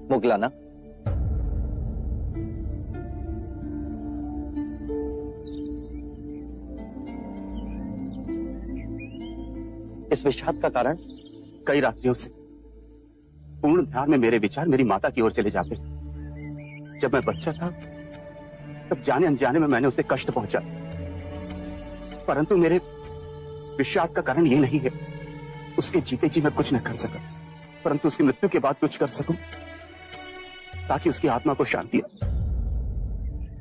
मुगलाना, इस विषाद का कारण? कई रात्रियों से पूर्ण ध्यान में मेरे विचार मेरी माता की ओर चले जाते। जब मैं बच्चा था तब जाने अनजाने में मैंने उसे कष्ट पहुंचा, परंतु मेरे विषाद का कारण ये नहीं है उसके जीते जी मैं कुछ न कर सका, परंतु उसकी मृत्यु के बाद कुछ कर सकूं ताकि उसकी आत्मा को शांति आए।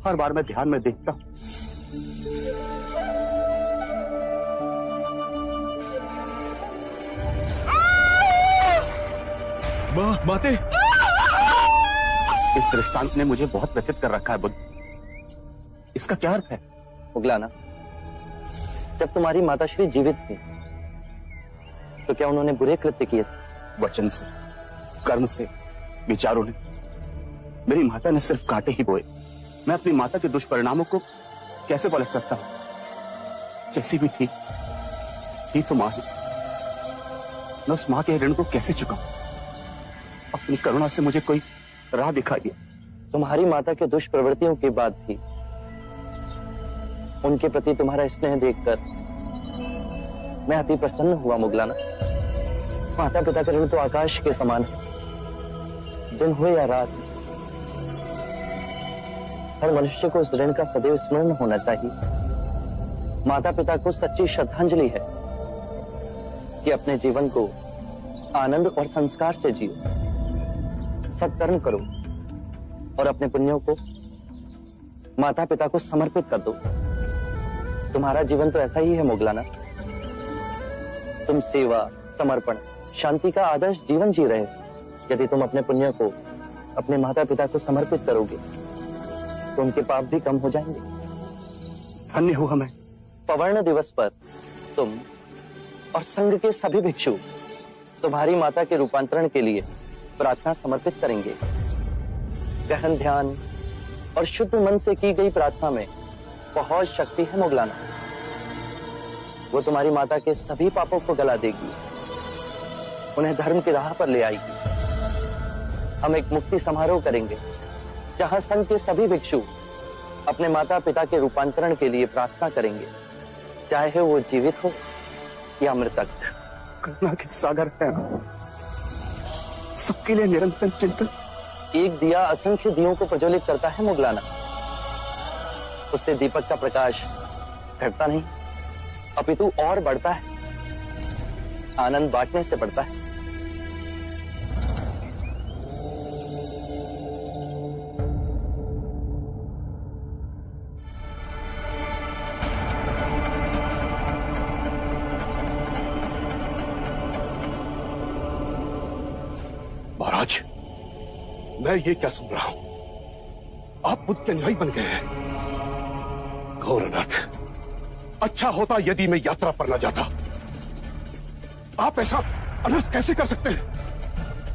हर बार मैं ध्यान में देखता हूं माते, इस दृष्टांत ने मुझे बहुत व्यथित कर रखा है बुद्ध। इसका क्या अर्थ है? मुगलाना, जब तुम्हारी माताश्री जीवित थी तो क्या उन्होंने बुरे कृत्य किए थे? वचन से, कर्म से, विचारों ने। मेरी माता ने सिर्फ कांटे ही बोए। मैं अपनी माता के दुष्परिणामों को कैसे पलट सकता हूं? जैसी भी थी तो मां ही। मैं उस मां के ऋण को कैसे चुकाऊं? अपनी करुणा से मुझे कोई राह दिखाइए। तुम्हारी माता के दुष्प्रवृत्तियों के बाद भी उनके प्रति तुम्हारा स्नेह देखकर मैं अति प्रसन्न हुआ मुगलाना। माता पिता का ऋण तो आकाश के समान है, दिन हो या रात, हर मनुष्य को उस ऋण का सदैव स्मरण होना चाहिए। माता पिता को सच्ची श्रद्धांजलि है कि अपने जीवन को आनंद और संस्कार से जियो, सत्कर्म करो और अपने पुण्यों को माता पिता को समर्पित कर दो। तुम्हारा जीवन तो ऐसा ही है मुगलाना। तुम सेवा, समर्पण, शांति का आदर्श जीवन जी रहे हो। यदि तुम अपने पुण्यों को अपने माता पिता को समर्पित करोगे तो उनके पाप भी कम हो जाएंगे। धन्य हुआ मैं। पवर्ण दिवस पर तुम और संघ के सभी भिक्षु तुम्हारी माता के रूपांतरण के लिए प्रार्थना समर्पित करेंगे। गहन ध्यान और शुद्ध मन से की गई प्रार्थना में बहुत शक्ति है मुगलाना। वो तुम्हारी माता के सभी पापों को गला देगी, उन्हें धर्म की राह पर ले आएगी। हम एक मुक्ति समारोह करेंगे जहां संघ के सभी भिक्षु अपने माता पिता के रूपांतरण के लिए प्रार्थना करेंगे, चाहे वो जीवित हो या मृतक। करुणा के सागर है, सबके लिए निरंतर चिंतन। एक दिया असंख्य दियों को प्रज्वलित करता है मुगलाना। उससे दीपक का प्रकाश घटता नहीं अपितु और बढ़ता है। आनंद बांटने से बढ़ता है। महाराज, मैं ये क्या सुन रहा हूं? आप बुद्ध के न्यायी बन गए हैं। घोर अनर्थ। अच्छा होता यदि मैं यात्रा पर न जाता। आप ऐसा अनर्थ कैसे कर सकते हैं?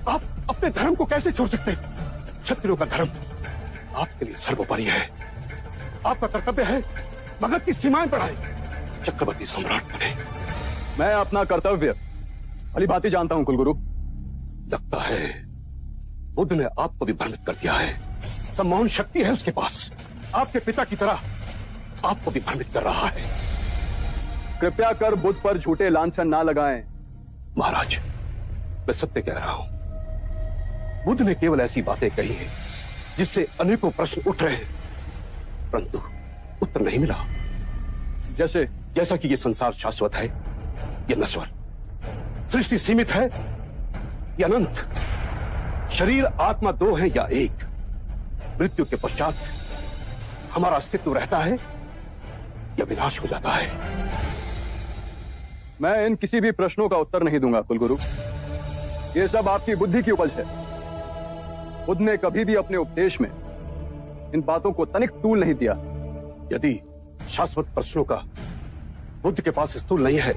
आप अपने धर्म को कैसे छोड़ सकते हैं? क्षत्रियों का धर्म आपके लिए सर्वोपरि है। आपका कर्तव्य है मगध की सीमाएं बढ़ाए, चक्रवर्ती सम्राट बने। मैं अपना कर्तव्य भली भांति जानता हूं कुलगुरु। लगता है बुद्ध ने आपको भी भ्रमित कर दिया है। सम्मोहन शक्ति है उसके पास। आपके पिता की तरह आपको भी भ्रमित कर रहा है। कृपया कर बुद्ध पर झूठे लांछन ना लगाएं। महाराज, मैं सत्य कह रहा हूं। बुद्ध ने केवल ऐसी बातें कही हैं जिससे अनेकों प्रश्न उठ रहे हैं, परंतु उत्तर नहीं मिला। जैसा कि ये संसार शाश्वत है या नश्वर, सृष्टि सीमित है या अनंत, शरीर आत्मा दो है या एक, मृत्यु के पश्चात हमारा अस्तित्व रहता है या विनाश हो जाता है। मैं इन किसी भी प्रश्नों का उत्तर नहीं दूंगा कुलगुरु। ये सब आपकी बुद्धि की उपज है। बुद्ध ने कभी भी अपने उपदेश में इन बातों को तनिक तूल नहीं दिया। यदि शाश्वत प्रश्नों का बुद्ध के पास स्थूल नहीं है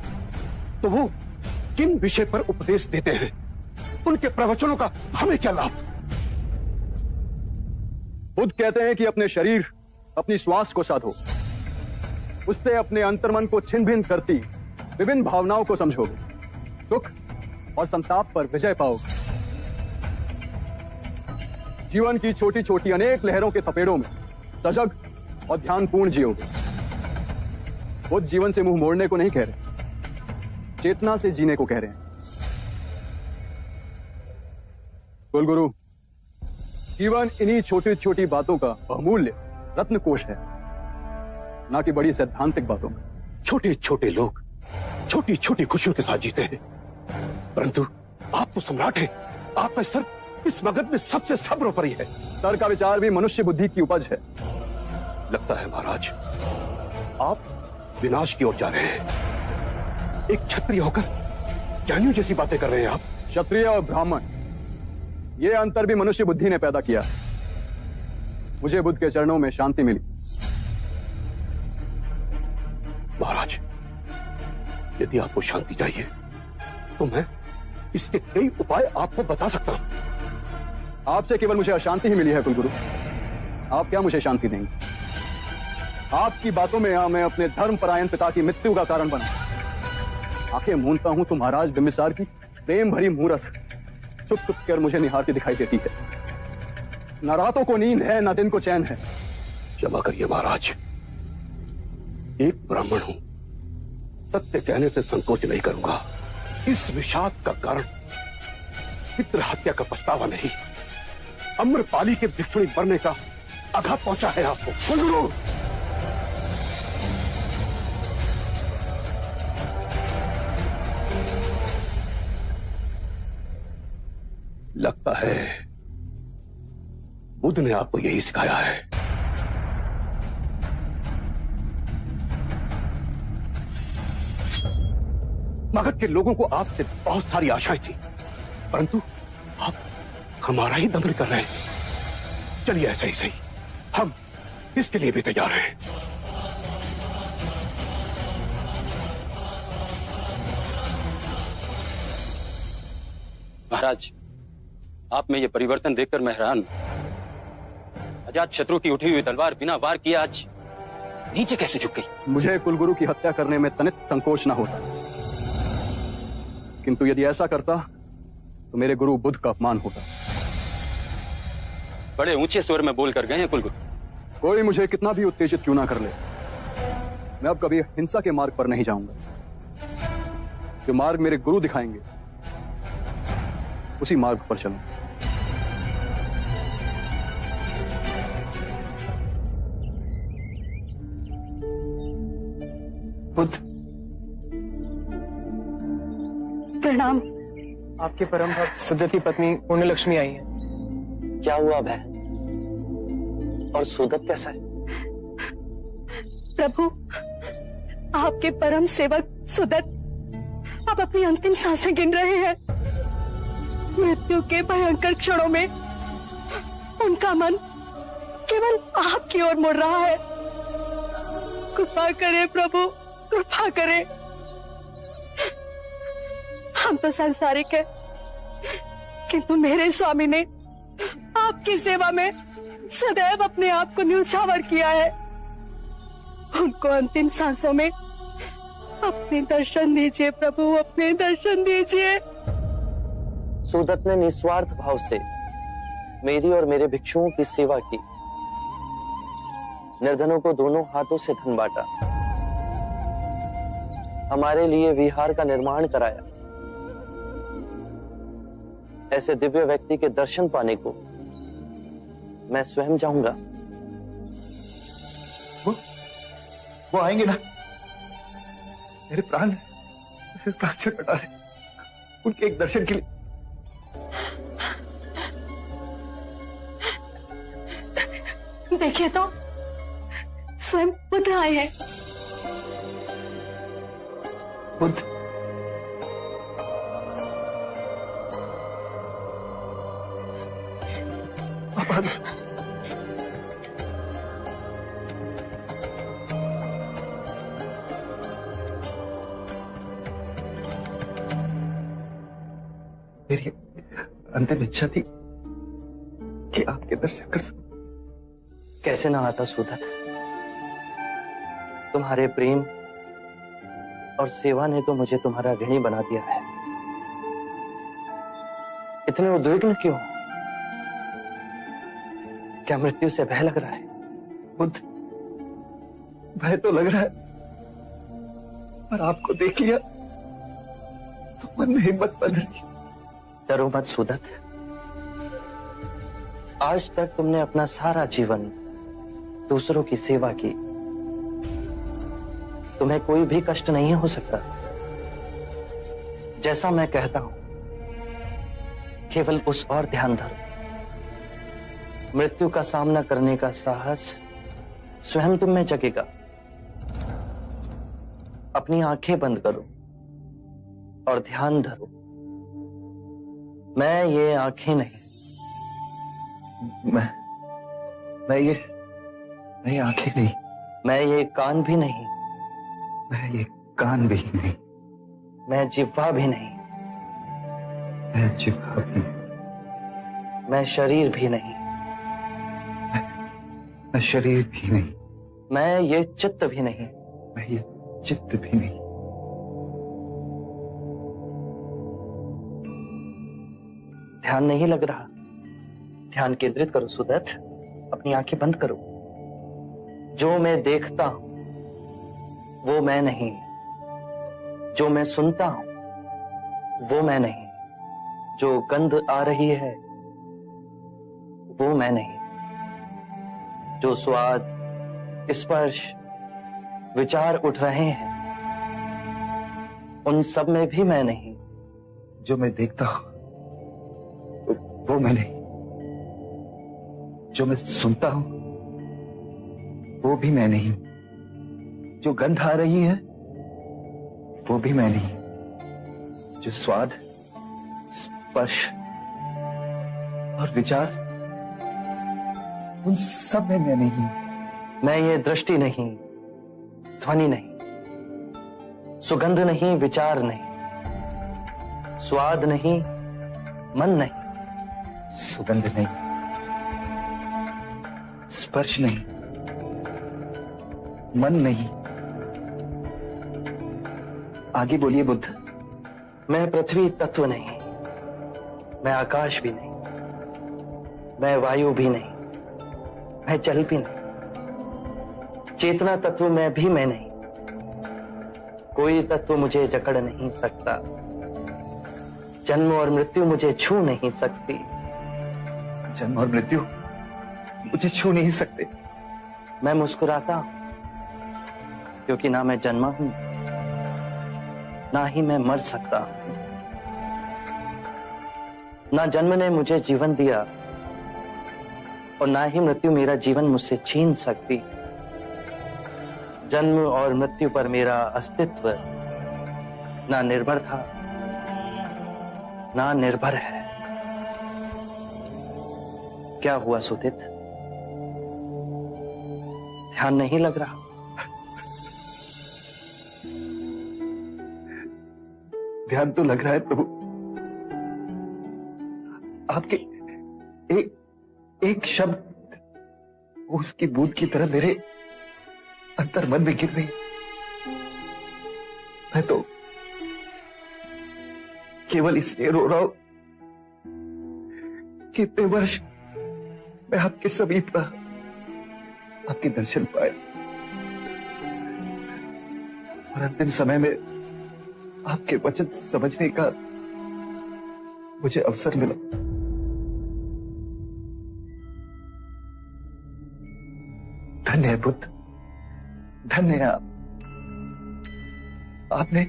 तो वो किन विषय पर उपदेश देते हैं, उनके प्रवचनों का हमें क्या लाभ? बुद्ध कहते हैं कि अपने शरीर, अपनी श्वास को साधो, उससे अपने अंतर्मन को छिन्न भिन्न करती विभिन्न भावनाओं को समझोगे, सुख और संताप पर विजय पाओगे। जीवन की छोटी छोटी अनेक लहरों के थपेड़ों में सजग और ध्यानपूर्ण जियोगे। बुद्ध जीवन से मुंह मोड़ने को नहीं कह रहे, चेतना से जीने को कह रहे हैं। कुलगुरु, जीवन इन्हीं छोटी छोटी बातों का बहुमूल्य रत्नकोश है, ना कि बड़ी सैद्धांतिक बातों का। छोटे छोटे लोग छोटी छोटी खुशियों के साथ जीते हैं, परंतु आप तो सम्राट हैं। आपका स्तर इस मगध में सबसे सर्वोपरि है। स्तर का विचार भी मनुष्य बुद्धि की उपज है। लगता है महाराज, आप विनाश की ओर जा रहे हैं। एक क्षत्रिय होकर ज्ञानियों जैसी बातें कर रहे हैं आप। क्षत्रिय और ब्राह्मण, ये अंतर भी मनुष्य बुद्धि ने पैदा किया है। मुझे बुद्ध के चरणों में शांति मिली। महाराज, यदि आपको शांति चाहिए तो मैं इसके कई उपाय आपको बता सकता हूं। आपसे केवल मुझे अशांति ही मिली है कुलगुरु। आप क्या मुझे शांति देंगे? आपकी बातों में मैं अपने धर्मपरायण पिता की मृत्यु का कारण बना। आंखें मूंदता हूं तो महाराज बिंबिसार की प्रेम भरी मूरत चुप चुप कर मुझे निहारती दिखाई देती है। न रातों को नींद है, न दिन को चैन है। क्षमा करिए महाराज, एक ब्राह्मण हूं, सत्य कहने से संकोच नहीं करूंगा। इस विषाद का कारण पितृ हत्या का पछतावा नहीं, अम्रपाली के भिक्षुणी मरने का आघात पहुंचा है आपको। कुलगुरु, लगता है बुद्ध ने आपको यही सिखाया है। मगध के लोगों को आपसे बहुत सारी आशाएं थी, परंतु आप हमारा ही दमन कर रहे हैं। चलिए ऐसा ही सही, हम इसके लिए भी तैयार हैं। महाराज, आप में ये परिवर्तन देखकर मैं हैरान हूं। अजात शत्रु की उठी हुई तलवार बिना वार किए आज नीचे कैसे झुक गई? मुझे कुलगुरु की हत्या करने में तनित संकोच न होता, किंतु यदि ऐसा करता तो मेरे गुरु बुद्ध का अपमान होता। बड़े ऊंचे स्वर में बोलकर गए हैं कुलगुरु। कोई मुझे कितना भी उत्तेजित क्यों ना कर ले, मैं अब कभी हिंसा के मार्ग पर नहीं जाऊंगा। जो मार्ग मेरे गुरु दिखाएंगे उसी मार्ग पर चलूंगा। बुद्ध, प्रणाम। आपके परम भक्त सुदति पत्नी पुण्यलक्ष्मी आई है। क्या हुआ बहन? और सुदत कैसा है? प्रभु, आपके परम सेवक सुदत अब अपनी अंतिम सांसें गिन रहे हैं। मृत्यु के भयंकर क्षणों में उनका मन केवल आपकी ओर मुड़ रहा है। कृपा करें प्रभु, कृपा करें। हम तो सांसारिक हैं, किंतु मेरे स्वामी ने आपकी सेवा में सदैव अपने आप को न्यौछावर किया है। उनको अंतिम सांसों में अपने दर्शन दीजिए प्रभु, अपने दर्शन दीजिए। सुदत ने निस्वार्थ भाव से मेरी और मेरे भिक्षुओं की सेवा की, निर्धनों को दोनों हाथों से धन बांटा, हमारे लिए विहार का निर्माण कराया। ऐसे दिव्य व्यक्ति के दर्शन पाने को मैं स्वयं जाऊंगा। वो आएंगे ना? मेरे प्राण से कटा रहे, उनके एक दर्शन के लिए। देखिए तो, स्वयं बुद्ध आए हैं। बुद्ध, आप आ गए। मेरी अंतिम इच्छा थी कि आपके दर्शन कर सकूं। कैसे ना आता सुदत। तुम्हारे प्रेम और सेवा ने तो मुझे तुम्हारा ऋणी बना दिया है। इतने उद्विग्न क्यों? क्या मृत्यु से भय लग रहा है? बुद्ध, भय तो लग रहा है, पर आपको देख लिया तो मन में हिम्मत बन रही। डरो मत सुदत। आज तक तुमने अपना सारा जीवन दूसरों की सेवा की। तुम्हें कोई भी कष्ट नहीं हो सकता। जैसा मैं कहता हूं, केवल उस और ध्यान धरो। मृत्यु का सामना करने का साहस स्वयं तुम में जगेगा। अपनी आंखें बंद करो और ध्यान धरो। मैं ये आंखें नहीं, मैं ये आंखें नहीं, मैं ये कान भी नहीं, मैं ये कान भी नहीं, मैं जिह्वा भी नहीं, मैं जिह्वा भी नहीं, मैं शरीर भी नहीं, मैं शरीर भी नहीं, मैं ये चित्त भी नहीं, मैं ये चित्त भी नहीं। ध्यान नहीं लग रहा? ध्यान केंद्रित करो सुदत। अपनी आंखें बंद करो। जो मैं देखता हूं वो मैं नहीं, जो मैं सुनता हूं वो मैं नहीं, जो गंध आ रही है वो मैं नहीं, जो स्वाद, स्पर्श, विचार उठ रहे हैं उन सब में भी मैं नहीं। जो मैं देखता हूं वो मैं नहीं, जो मैं सुनता हूं वो भी मैं नहीं, जो गंध आ रही है वो भी मैं नहीं, जो स्वाद, स्पर्श और विचार उन सब में मैं नहीं। मैं ये दृष्टि नहीं, ध्वनि नहीं, सुगंध नहीं, विचार नहीं, स्वाद नहीं, मन नहीं, सुगंध नहीं, स्पर्श नहीं, मन नहीं। आगे बोलिए बुद्ध। मैं पृथ्वी तत्व नहीं, मैं आकाश भी नहीं, मैं वायु भी नहीं, मैं जल भी नहीं, चेतना तत्व में भी मैं नहीं। कोई तत्व मुझे जकड़ नहीं सकता। जन्म और मृत्यु मुझे छू नहीं सकती। जन्म और मृत्यु मुझे छू नहीं सकते। मैं मुस्कुराता हूं क्योंकि ना मैं जन्मा हूं, ना ही मैं मर सकता हूं। ना जन्म ने मुझे जीवन दिया और ना ही मृत्यु मेरा जीवन मुझसे छीन सकती। जन्म और मृत्यु पर मेरा अस्तित्व ना निर्भर था, ना निर्भर है। क्या हुआ सुदित? ध्यान नहीं लग रहा? ध्यान तो लग रहा है प्रभु। आपके एक शब्द उसकी बूंद की तरह मेरे अंतर मन में गिर रही। मैं तो केवल इसलिए रो रहा हूं कि इतने वर्ष मैं आपके समीप रहा, आपके दर्शन पाए और अंतिम समय में आपके वचन समझने का मुझे अवसर मिला। धन्य है बुद्ध, धन्य है आप। आपने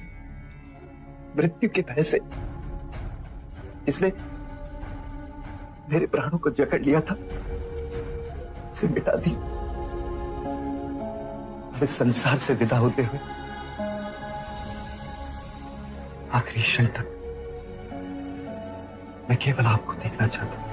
मृत्यु के भय से इसलिए मेरे प्राणों को जकड़ लिया था, उसे मिटा दी। अब इस संसार से विदा होते हुए आखिरी क्षण तक मैं केवल आपको देखना चाहता हूं।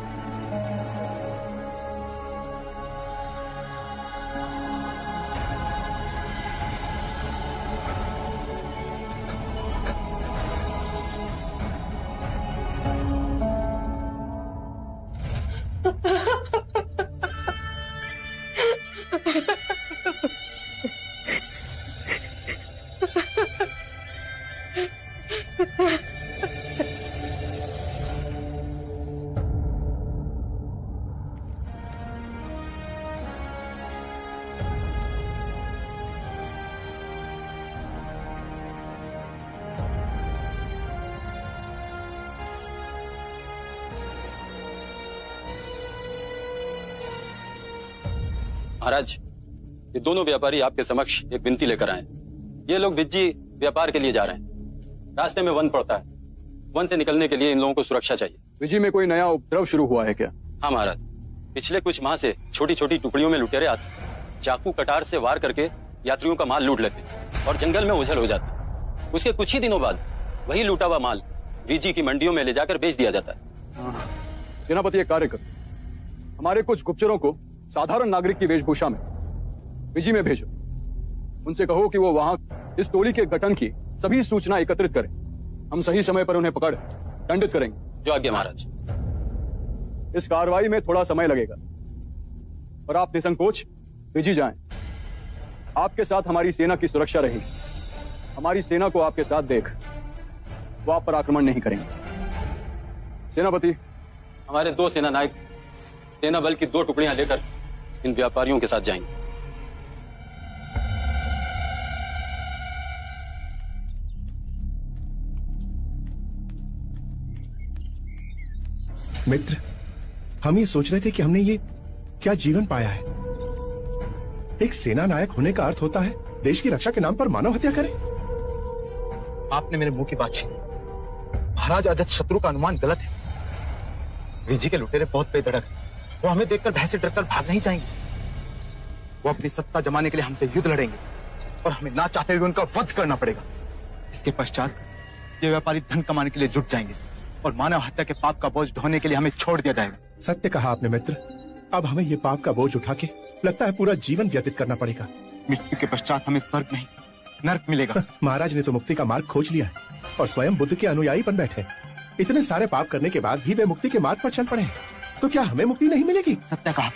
महाराज, ये दोनों व्यापारी आपके समक्ष एक विनती लेकर आए। ये लोग विज्जी व्यापार के लिए जा रहे हैं। रास्ते में वन पड़ता है। वन से निकलने के लिए इन लोगों को सुरक्षा चाहिए। विजी में कोई नया उपद्रव शुरू हुआ है क्या? हाँ महाराज, पिछले कुछ माह से छोटी छोटी टुकड़ियों में लुटेरे आते, चाकू कटार से वार करके यात्रियों का माल लूट लेते और जंगल में ओझल हो जाते। उसके कुछ ही दिनों बाद वही लूटा हुआ माल विजी की मंडियों में ले जाकर बेच दिया जाता है। सेनापति एक कार्य करो, हमारे कुछ गुप्तचरों को साधारण नागरिक की वेशभूषा में विजी में भेजो। उनसे कहो कि वो वहां इस टोली के गठन की सभी सूचना एकत्रित करें। हम सही समय पर उन्हें पकड़ दंडित करेंगे। जो आज्ञा महाराज। इस कार्रवाई में थोड़ा समय लगेगा और आप निसंकोच विजी जाएं। आपके साथ हमारी सेना की सुरक्षा रहेगी। हमारी सेना को आपके साथ देख वो आप पर आक्रमण नहीं करेंगे। सेनापति, हमारे 2 सेना नायक सेना बल की 2 टुकड़ियां लेकर इन व्यापारियों के साथ जाएंगे। मित्र, हम ये सोच रहे थे कि हमने ये क्या जीवन पाया है। एक सेना नायक होने का अर्थ होता है देश की रक्षा के नाम पर मानव हत्या करें। आपने मेरे मुंह की बात छीनी। महाराज अजातशत्रु का अनुमान गलत है। विजी के लुटेरे बहुत बेधड़क हैं। वो हमें देखकर भय से डरकर भाग नहीं जाएंगे। वो अपनी सत्ता जमाने के लिए हमसे युद्ध लड़ेंगे और हमें ना चाहते हुए उनका वध करना पड़ेगा। इसके पश्चात ये व्यापारी धन कमाने के लिए जुट जाएंगे और मानव हत्या के पाप का बोझ ढोने के लिए हमें छोड़ दिया जाएगा। सत्य कहा आपने मित्र। अब हमें ये पाप का बोझ उठा के लगता है पूरा जीवन व्यतीत करना पड़ेगा। मृत्यु के पश्चात हमें स्वर्ग नहीं नर्क मिलेगा। महाराज ने तो मुक्ति का मार्ग खोज लिया है और स्वयं बुद्ध के अनुयायी बन बैठे। इतने सारे पाप करने के बाद भी वे मुक्ति के मार्ग पर चल पड़े हैं। तो क्या हमें मुक्ति नहीं मिलेगी? सत्य कहा।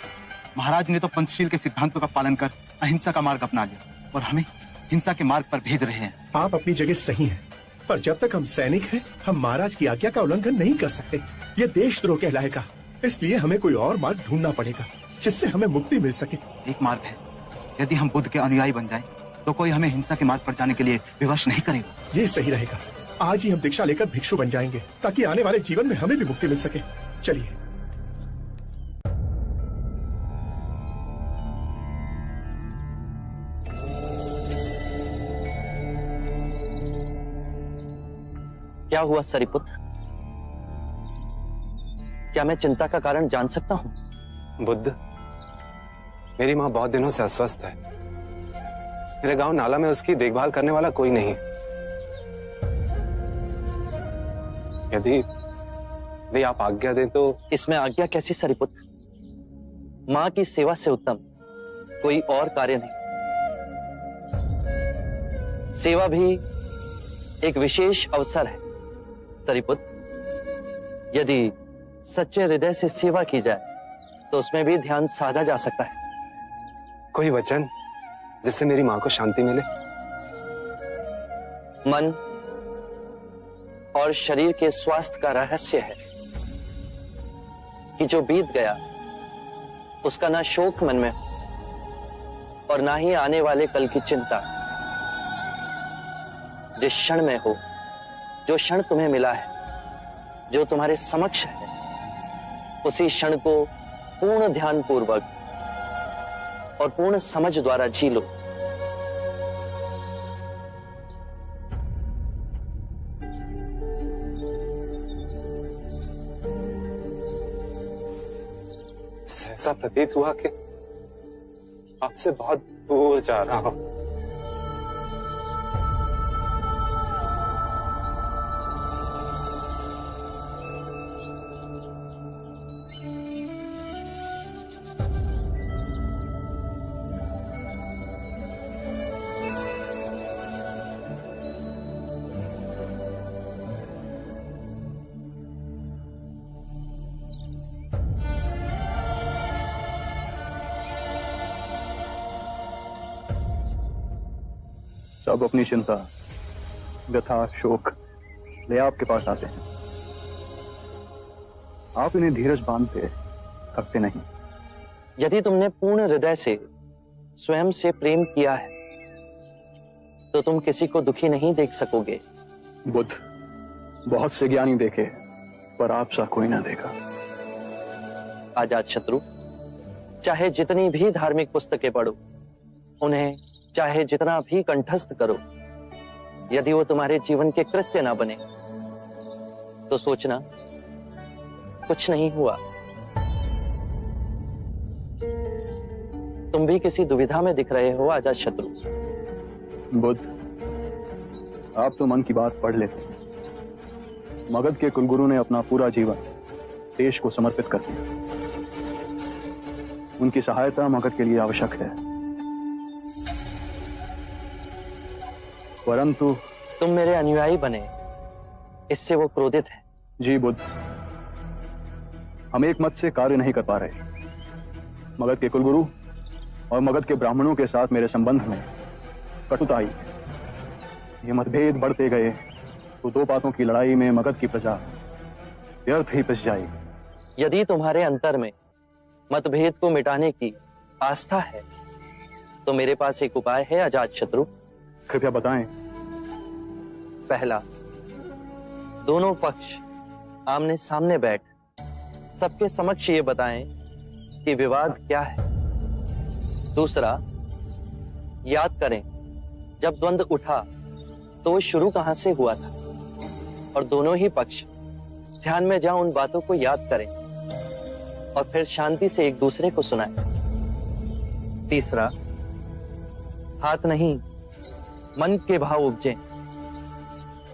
महाराज ने तो पंचशील के सिद्धांतों का पालन कर अहिंसा का मार्ग अपना लिया और हमें हिंसा के मार्ग पर भेज रहे हैं। आप अपनी जगह सही हैं, पर जब तक हम सैनिक हैं, हम महाराज की आज्ञा का उल्लंघन नहीं कर सकते। ये देशद्रोह कहलाएगा। इसलिए हमें कोई और मार्ग ढूंढना पड़ेगा जिससे हमें मुक्ति मिल सके। एक मार्ग है, यदि हम बुद्ध के अनुयायी बन जाएं, तो कोई हमें हिंसा के मार्ग पर जाने के लिए विवश नहीं करेगा। ये सही रहेगा। आज ही हम दीक्षा लेकर भिक्षु बन जाएंगे ताकि आने वाले जीवन में हमें भी मुक्ति मिल सके। चलिए। क्या हुआ सरिपुत्र? क्या मैं चिंता का कारण जान सकता हूं? बुद्ध, मेरी मां बहुत दिनों से अस्वस्थ है। मेरे गांव नाला में उसकी देखभाल करने वाला कोई नहीं। यदि आप आज्ञा दें तो। इसमें आज्ञा कैसी सरिपुत्र? मां की सेवा से उत्तम कोई और कार्य नहीं। सेवा भी एक विशेष अवसर है सरिपुत्र। यदि सच्चे हृदय से सेवा की जाए तो उसमें भी ध्यान साधा जा सकता है। कोई वचन जिससे मेरी मां को शांति मिले? मन और शरीर के स्वास्थ्य का रहस्य है कि जो बीत गया उसका ना शोक मन में हो और ना ही आने वाले कल की चिंता। जिस क्षण में हो, जो क्षण तुम्हें मिला है, जो तुम्हारे समक्ष है, उसी क्षण को पूर्ण ध्यान पूर्वक और पूर्ण समझ द्वारा जी लो। ऐसा प्रतीत हुआ कि आपसे बहुत दूर जा रहा हूं। सब अपनी चिंता, व्यथा, शोक ले आपके पास आते हैं। आप इन्हें धीरज बांधते थकते नहीं। यदि तुमने पूर्ण हृदय से स्वयं से प्रेम किया है तो तुम किसी को दुखी नहीं देख सकोगे। बुद्ध, बहुत से ज्ञानी देखे पर आप सा कोई ना देखा। अजातशत्रु, चाहे जितनी भी धार्मिक पुस्तकें पढ़ो, उन्हें चाहे जितना भी कंठस्थ करो, यदि वो तुम्हारे जीवन के कृत्य ना बने तो सोचना कुछ नहीं हुआ। तुम भी किसी दुविधा में दिख रहे हो अजातशत्रु। बुद्ध, आप तो मन की बात पढ़ लेते। मगध के कुलगुरु ने अपना पूरा जीवन देश को समर्पित कर दिया। उनकी सहायता मगध के लिए आवश्यक है, परंतु तुम मेरे अनुयायी बने, इससे वो क्रोधित है। जी बुद्ध, हम एक मत से कार्य नहीं कर पा रहे। मगध के कुलगुरु और मगध के ब्राह्मणों के साथ मेरे संबंध में कटुता आई। ये मतभेद बढ़ते गए तो दो बातों की लड़ाई में मगध की प्रजा व्यर्थ ही पिस जाएगी। यदि तुम्हारे अंतर में मतभेद को मिटाने की आस्था है तो मेरे पास एक उपाय है अजातशत्रु। कृपया बताएं। पहला, दोनों पक्ष आमने सामने बैठ सबके समक्ष ये बताएं कि विवाद क्या है। दूसरा, याद करें जब द्वंद्व उठा तो वो शुरू कहां से हुआ था, और दोनों ही पक्ष ध्यान में जाओ उन बातों को याद करें और फिर शांति से एक दूसरे को सुनाएं। तीसरा, हाथ नहीं मन के भाव उपजें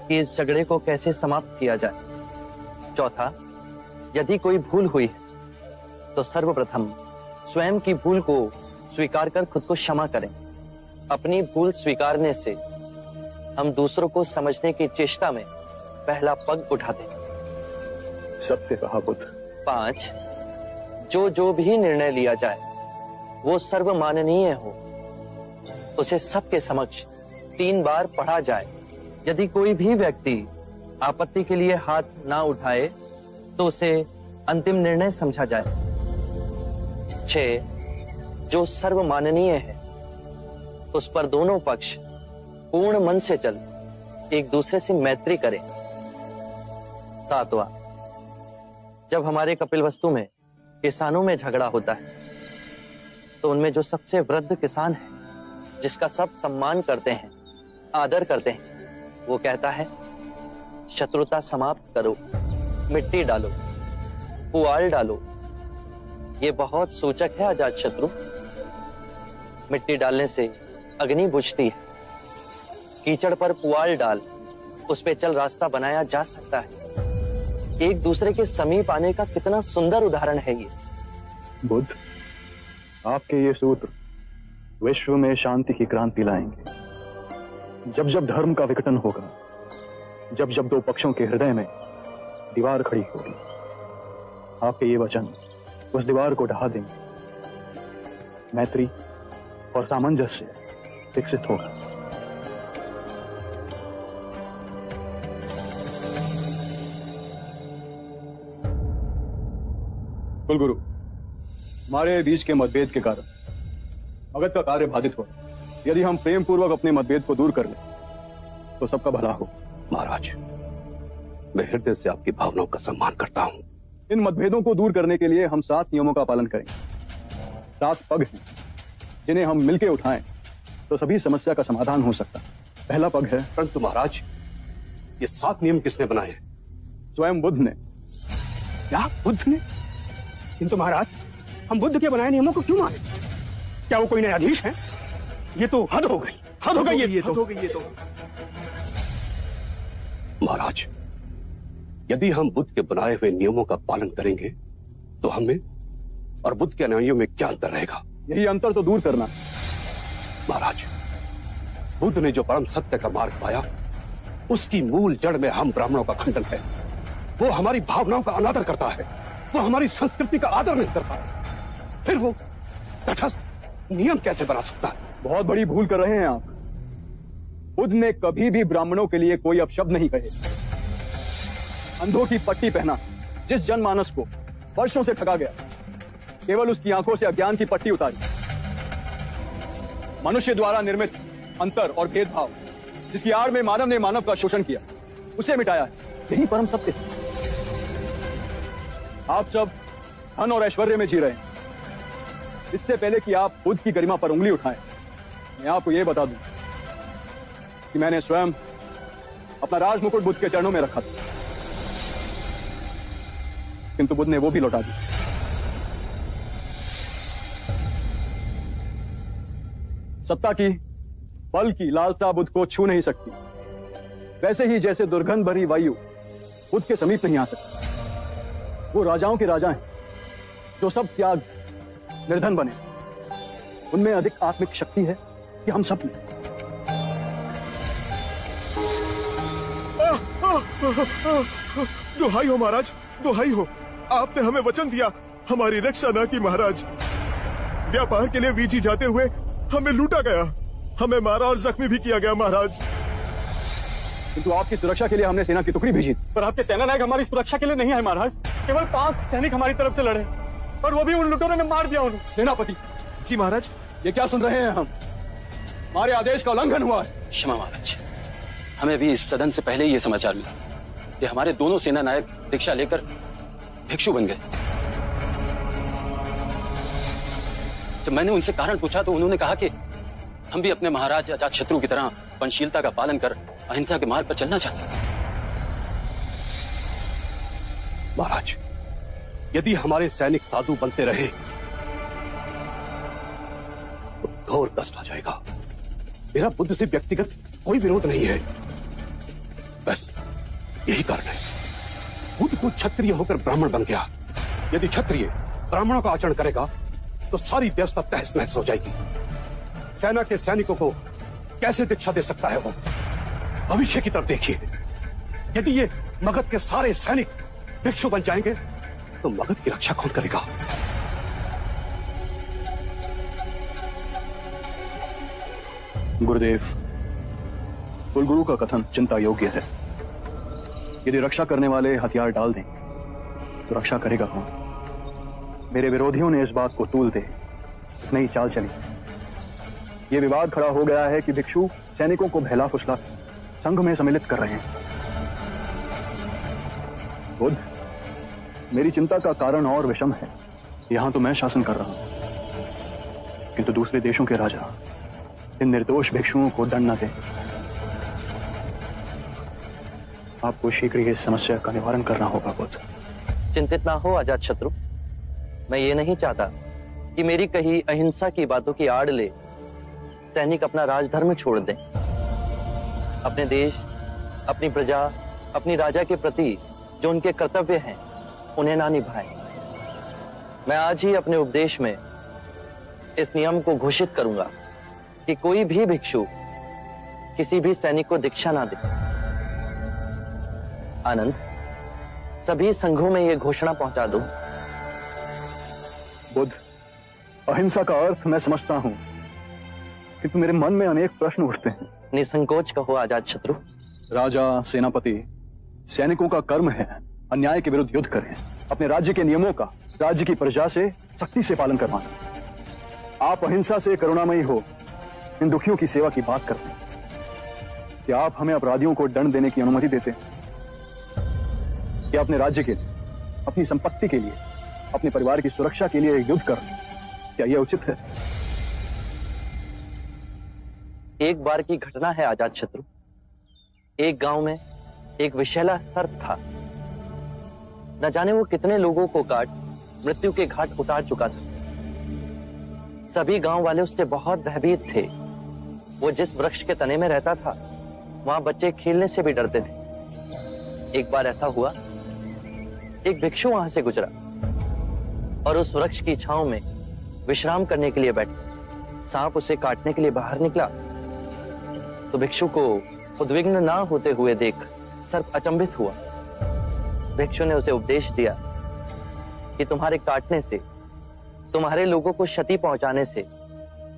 कि इस झगड़े को कैसे समाप्त किया जाए। चौथा, यदि कोई भूल हुई है तो सर्वप्रथम स्वयं की भूल को स्वीकार कर खुद को क्षमा करें। अपनी भूल स्वीकारने से हम दूसरों को समझने की चेष्टा में पहला पग उठाते हैं। सत्य कहा बुद्ध। 5, जो भी निर्णय लिया जाए वो सर्वमाननीय हो, उसे सबके समक्ष 3 बार पढ़ा जाए। यदि कोई भी व्यक्ति आपत्ति के लिए हाथ ना उठाए तो उसे अंतिम निर्णय समझा जाए। 6, जो सर्वमाननीय है उस पर दोनों पक्ष पूर्ण मन से चल एक दूसरे से मैत्री करें। 7वां, जब हमारे कपिलवस्तु में किसानों में झगड़ा होता है तो उनमें जो सबसे वृद्ध किसान है, जिसका सब सम्मान करते हैं, आदर करते हैं, वो कहता है शत्रुता समाप्त करो, मिट्टी डालो, पुआल डालो। ये बहुत सूचक है अजातशत्रु। मिट्टी डालने से अग्नि बुझती है, कीचड़ पर पुआल डाल उस पे चल रास्ता बनाया जा सकता है। एक दूसरे के समीप आने का कितना सुंदर उदाहरण है ये। बुद्ध, आपके ये सूत्र विश्व में शांति की क्रांति लाएंगे। जब जब धर्म का विघटन होगा, जब जब दो पक्षों के हृदय में दीवार खड़ी होगी, आपके ये वचन उस दीवार को ढहा देंगे। मैत्री और सामंजस्य विकसित होगा। कुलगुरु, हमारे बीच के मतभेद के कारण मगध का कार्य बाधित हो। यदि हम प्रेम पूर्वक अपने मतभेद को दूर कर लें तो सबका भला हो। महाराज, मैं हृदय से आपकी भावनाओं का सम्मान करता हूं। इन मतभेदों को दूर करने के लिए हम 7 नियमों का पालन करेंगे। 7 पग हैं जिन्हें हम मिलकर उठाएं तो सभी समस्या का समाधान हो सकता है। पहला पग है, परंतु महाराज, ये 7 नियम किसने बनाए हैं? स्वयं बुद्ध ने। क्या बुद्ध ने? किंतु महाराज, हम बुद्ध के बनाए नियमों को क्यों माने? क्या वो कोई न्यायाधीश है? ये तो हद हो गई, हद हो गई ये तो। महाराज, यदि हम बुद्ध के बनाए हुए नियमों का पालन करेंगे तो हमें और बुद्ध के अनुयायियों में क्या अंतर रहेगा? यही अंतर तो दूर करना। महाराज, बुद्ध ने जो परम सत्य का मार्ग पाया, उसकी मूल जड़ में हम ब्राह्मणों का खंडन है। वो हमारी भावनाओं का अनादर करता है, वो हमारी संस्कृति का आदर नहीं करता है। फिर वो तटस्थ नियम कैसे बना सकता है? बहुत बड़ी भूल कर रहे हैं आप। बुद्ध ने कभी भी ब्राह्मणों के लिए कोई अपशब्द नहीं कहे। अंधों की पट्टी पहना जिस जनमानस को वर्षों से ठगा गया, केवल उसकी आंखों से अज्ञान की पट्टी उतारी। मनुष्य द्वारा निर्मित अंतर और भेदभाव जिसकी आड़ में मानव ने मानव का शोषण किया, उसे मिटाया है। यही परम सत्य है। आप सब धन और ऐश्वर्य में जी रहे हैं, इससे पहले कि आप बुद्ध की गरिमा पर उंगली उठाएं, मैं आपको यह बता दूं कि मैंने स्वयं अपना राज मुकुट बुद्ध के चरणों में रखा था, किंतु बुद्ध ने वो भी लौटा दी। सत्ता की, बल की लालसा बुद्ध को छू नहीं सकती, वैसे ही जैसे दुर्गंध भरी वायु बुद्ध के समीप नहीं आ सकती। वो राजाओं के राजा हैं जो सब त्याग निर्धन बने, उनमें अधिक आत्मिक शक्ति है कि हम सब में। दुहाई हो महाराज, दुहाई हो, आपने हमें वचन दिया, हमारी रक्षा न की महाराज। व्यापार के लिए वीजी जाते हुए हमें लूटा गया, हमें मारा और जख्मी भी किया गया महाराज। किंतु आपकी सुरक्षा के लिए हमने सेना की टुकड़ी भेजी, पर आपके सेना नायक हमारी सुरक्षा के लिए नहीं आए महाराज। केवल 5 सैनिक हमारी तरफ से लड़े और वो भी उन लुटेरों ने मार दिया उन्हें। सेनापति जी महाराज, ये क्या सुन रहे हैं हम? हमारे आदेश का उल्लंघन हुआ है। क्षमा महाराज, हमें भी इस सदन से पहले ही ये समाचार मिला कि हमारे दोनों सेना नायक दीक्षा लेकर भिक्षु बन गए। जब मैंने उनसे कारण पूछा तो उन्होंने कहा कि हम भी अपने महाराज अजातशत्रु की तरह पंचशीलता का पालन कर अहिंसा के मार्ग पर चलना चाहते हैं। महाराज, यदि हमारे सैनिक साधु बनते रहे तो घोर कष्ट आ जाएगा। मेरा बुद्ध से व्यक्तिगत कोई विरोध नहीं है, बस यही कारण है। बुद्ध को क्षत्रिय होकर ब्राह्मण बन गया। यदि क्षत्रिय ब्राह्मणों का आचरण करेगा तो सारी व्यवस्था तहस नहस हो जाएगी। सेना के सैनिकों को कैसे दीक्षा दे सकता है वो? भविष्य की तरफ देखिए। यदि ये मगध के सारे सैनिक भिक्षु बन जाएंगे तो मगध की रक्षा कौन करेगा? गुरुदेव, कुलगुरु का कथन चिंता योग्य है। यदि रक्षा करने वाले हथियार डाल दें तो रक्षा करेगा कौन? मेरे विरोधियों ने इस बात को तूल दे नई चाल चली। ये विवाद खड़ा हो गया है कि भिक्षु सैनिकों को बहला फुसला संघ में सम्मिलित कर रहे हैं। बुद्ध, मेरी चिंता का कारण और विषम है। यहां तो मैं शासन कर रहा हूं, किंतु दूसरे देशों के राजा इन निर्दोष भिक्षुओं को दंड न दें। आपको शीघ्र ही इस समस्या का निवारण करना होगा बुद्ध। चिंतित ना हो अजातशत्रु, मैं ये नहीं चाहता कि मेरी कही अहिंसा की बातों की आड़ ले सैनिक अपना राजधर्म छोड़ दें, अपने देश, अपनी प्रजा, अपनी राजा के प्रति जो उनके कर्तव्य हैं उन्हें ना निभाएं। मैं आज ही अपने उपदेश में इस नियम को घोषित करूंगा कि कोई भी भिक्षु किसी भी सैनिक को दीक्षा ना दे। आनंद, सभी संघों में यह घोषणा पहुंचा दो। बुद्ध, अहिंसा का अर्थ मैं समझता हूं, किंतु मेरे मन में अनेक प्रश्न उठते हैं। निसंकोच कहो अजातशत्रु। राजा, सेनापति, सैनिकों का कर्म है अन्याय के विरुद्ध युद्ध करें, अपने राज्य के नियमों का राज्य की प्रजा से सख्ती से पालन करवाना। आप अहिंसा से करुणामयी हो इन दुखियों की सेवा की बात करते हैं। क्या आप हमें अपराधियों को दंड देने की अनुमति देते हैं? क्या अपने राज्य के लिए, अपनी संपत्ति के लिए, अपने परिवार की सुरक्षा के लिए युद्ध कर, क्या यह उचित है? एक बार की घटना है अजातशत्रु। एक गांव में एक विषैला सर्प था। न जाने वो कितने लोगों को काट मृत्यु के घाट उतार चुका था। सभी गांव वाले उससे बहुत भयभीत थे। वो जिस वृक्ष के तने में रहता था वहां बच्चे खेलने से भी डरते थे। एक बार ऐसा हुआ, एक भिक्षु वहां से गुजरा और उस वृक्ष की छांव में विश्राम करने के लिए बैठा। सांप उसे काटने के लिए बाहर निकला तो भिक्षु को उद्विग्न ना होते हुए देख सर्प अचंभित हुआ। भिक्षु ने उसे उपदेश दिया कि तुम्हारे काटने से, तुम्हारे लोगों को क्षति पहुंचाने से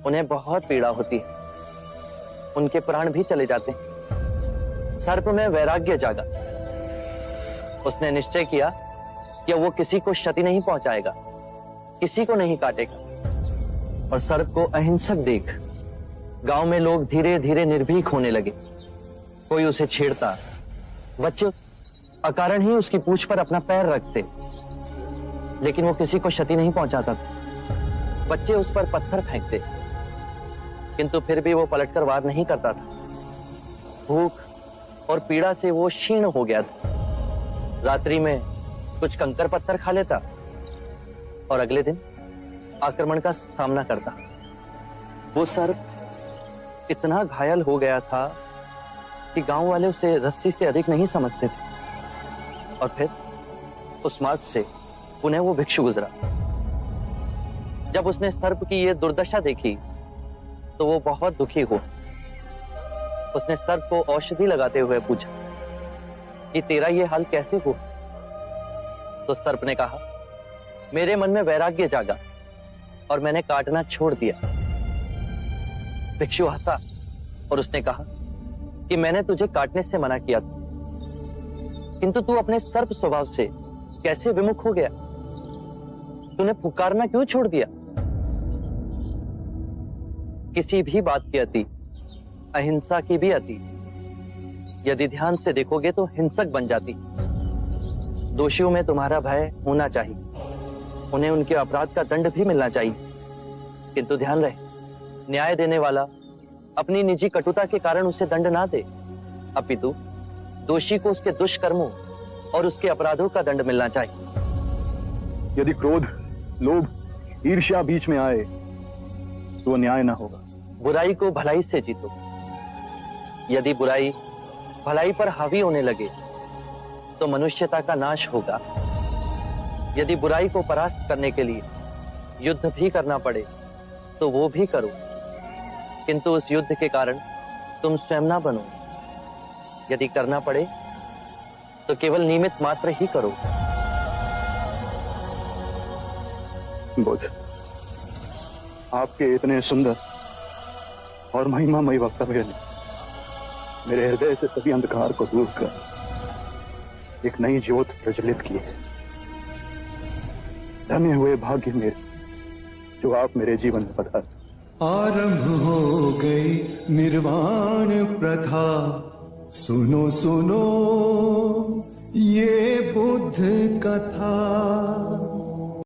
उन्हें बहुत पीड़ा होती है, उनके प्राण भी चले जाते हैं। सर्प में वैराग्य जागा। उसने निश्चय किया कि वो किसी को क्षति नहीं पहुंचाएगा, किसी को नहीं काटेगा। और सर्प को अहिंसक देख गांव में लोग धीरे धीरे निर्भीक होने लगे। कोई उसे छेड़ता, बच्चे अकारण ही उसकी पूंछ पर अपना पैर रखते, लेकिन वो किसी को क्षति नहीं पहुंचाता था। बच्चे उस पर पत्थर फेंकते, किंतु फिर भी वो पलटकर वार नहीं करता था। भूख और पीड़ा से वो क्षीण हो गया था। रात्रि में कुछ कंकर पत्थर खा लेता और अगले दिन आक्रमण का सामना करता। वो सर्प इतना घायल हो गया था कि गांव वाले उसे रस्सी से अधिक नहीं समझते थे। और फिर उस मार्ग से पुनः वो भिक्षु गुजरा। जब उसने सर्प की ये दुर्दशा देखी तो वो बहुत दुखी हुआ। उसने सर्प को औषधि लगाते हुए पूछा कि तेरा ये हाल कैसे हुआ? तो सर्प ने कहा, मेरे मन में वैराग्य जागा और मैंने काटना छोड़ दिया। भिक्षु हंसा और उसने कहा कि मैंने तुझे काटने से मना किया था, किंतु तू अपने सर्प स्वभाव से कैसे विमुख हो गया? तूने पुकारना क्यों छोड़ दिया? किसी भी बात की अति, अहिंसा की भी अति, यदि ध्यान से देखोगे तो हिंसक बन जाती। दोषियों में तुम्हारा भय होना चाहिए, उन्हें उनके अपराध का दंड भी मिलना चाहिए, किंतु ध्यान रहे, न्याय देने वाला अपनी निजी कटुता के कारण उसे दंड ना दे, अपितु दोषी को उसके दुष्कर्मों और उसके अपराधों का दंड मिलना चाहिए। यदि क्रोध, लोभ, ईर्ष्या बीच में आए तो वो न्याय ना होगा। बुराई को भलाई से जीतो। यदि बुराई भलाई पर हावी होने लगे तो मनुष्यता का नाश होगा। यदि बुराई को परास्त करने के लिए युद्ध भी करना पड़े तो वो भी करो, किंतु उस युद्ध के कारण तुम स्वयं ना बनो। यदि करना पड़े तो केवल निमित्त मात्र ही करो। बुद्ध, आपके इतने सुंदर और महिमामयी वक्तव्य ने मेरे हृदय से सभी अंधकार को दूर कर एक नई ज्योत प्रज्वलित की है। धन्य हुए भाग्य मेरे जो आप मेरे जीवन में पधारे। आरंभ हो गई निर्वाण प्रथा, सुनो सुनो ये बुद्ध कथा।